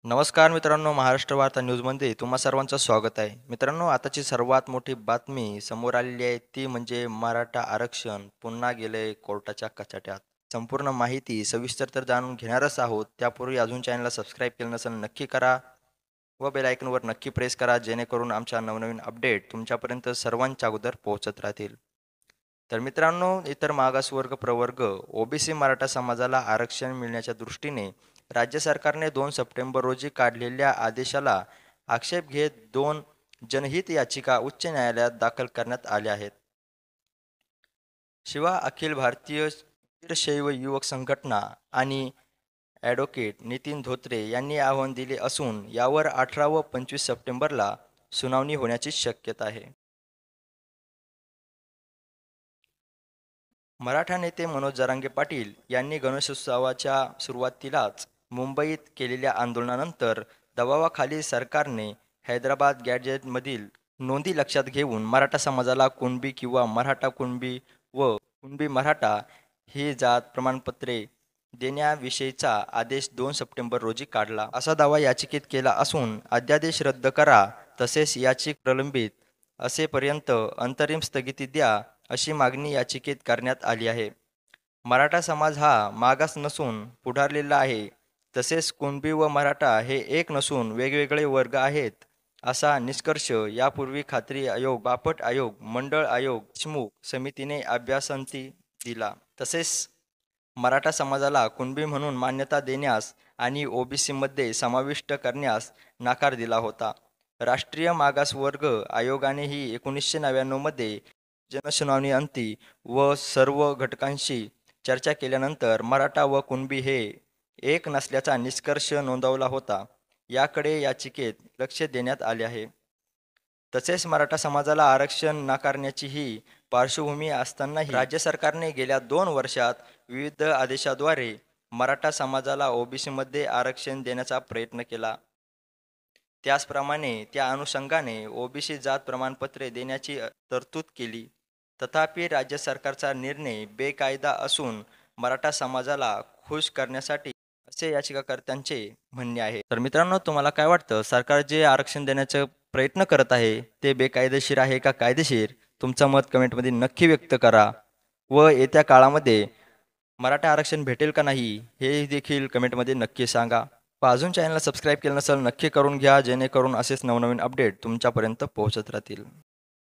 नमस्कार मित्रांनो, महाराष्ट्र वार्ता न्यूजमध्ये तुम्हा सर्वांचं स्वागत आहे. मित्रांनो, आताची सर्वात मोठी बातमी समोर आलेली आहे ती म्हणजे मराठा आरक्षण पुन्हा गेले कोर्टाच्या कचाट्यात. संपूर्ण माहिती सविस्तर तर जाणून घेणारच आहोत. त्यापूर्वी अजून चॅनलला सबस्क्राईब केलं नसेल नक्की करा व बेल आयकॉनवर नक्की प्रेस करा, जेणेकरून आमच्या नवनवीन अपडेट तुमच्यापर्यंत सर्वांच्या अगोदर पोहोचत राहतील. तर मित्रांनो, इतर मागासवर्ग प्रवर्ग ओबीसी मराठा समाजाला आरक्षण मिळण्याच्या दृष्टीने राज्य सरकारने 2 सप्टेंबर रोजी काढलेल्या आदेशाला आक्षेप घेत 2 जनहित याचिका उच्च न्यायालयात दाखल करण्यात आल्या आहेत. शिवाय अखिल भारतीय वीरशैव युवक संघटना आणि ॲडव्होकेट नितीन धोत्रे यांनी आव्हान दिले असून यावर 18 व 25 सप्टेंबरला सुनावणी होण्याची शक्यता आहे. मराठा नेते मनोज जरांगे पाटील यांनी गणेशोत्सवाच्या सुरुवातीलाच मुंबईत केलेल्या आंदोलनानंतर दबावाखाली सरकारने हैदराबाद गॅजेटमधील नोंदी लक्षात घेऊन मराठा समाजाला कुणबी किंवा मराठा कुणबी व कुणबी मराठा ही जात प्रमाणपत्रे देण्याविषयीचा आदेश 2 सप्टेंबर रोजी काढला. असा दावा याचिकेत केला असून अध्यादेश रद्द करा तसेच याचिका प्रलंबित असेपर्यंत अंतरिम स्थगिती द्या अशी मागणी याचिकेत करण्यात आली आहे. मराठा समाज हा मागास नसून पुढारलेला आहे. तसेच कुणबी व मराठा हे एक नसून वेगवेगळे वर्ग आहेत, असा निष्कर्ष यापूर्वी खात्री आयोग, बापट आयोग, मंडळ आयोग, देशमुख समितीने अभ्यासांती दिला. तसेच मराठा समाजाला कुणबी म्हणून मान्यता देण्यास आणि ओबीसीमध्ये समाविष्ट करण्यास नकार दिला होता. राष्ट्रीय मागासवर्ग आयोगानेही 1999 मध्ये जनसुनावणी अंती व सर्व घटकांशी चर्चा केल्यानंतर मराठा व कुणबी हे एक नसल्याचा निष्कर्ष नोंदवला होता. याकडे याचिकेत लक्ष देण्यात आले आहे. तसेच मराठा समाजाला आरक्षण नाकारण्याची ही पार्श्वभूमी असतानाही राज्य सरकारने गेल्या 2 वर्षात विविध आदेशाद्वारे मराठा समाजाला ओबीसीमध्ये आरक्षण देण्याचा प्रयत्न केला. त्याचप्रमाणे त्या अनुषंगाने ओबीसी जात प्रमाणपत्रे देण्याची तरतूद केली. तथापि राज्य सरकारचा निर्णय बेकायदा असून मराठा समाजाला खुश करण्यासाठी असे याचिकाकर्त्यांचे म्हणणे आहे. तर मित्रांनो, तुम्हाला काय वाटतं, सरकार जे आरक्षण देण्याचा प्रयत्न करत आहे ते बेकायदेशीर आहे का कायदेशीर? तुमचं मत कमेंटमध्ये नक्की व्यक्त करा व येत्या काळामध्ये मराठा आरक्षण भेटेल का नाही हे देखील कमेंटमध्ये नक्की सांगा. व अजून चॅनलला सबस्क्राईब केलं नसेल नक्की करून घ्या, जेणेकरून असेच नवनवीन अपडेट तुमच्यापर्यंत पोहोचत राहतील.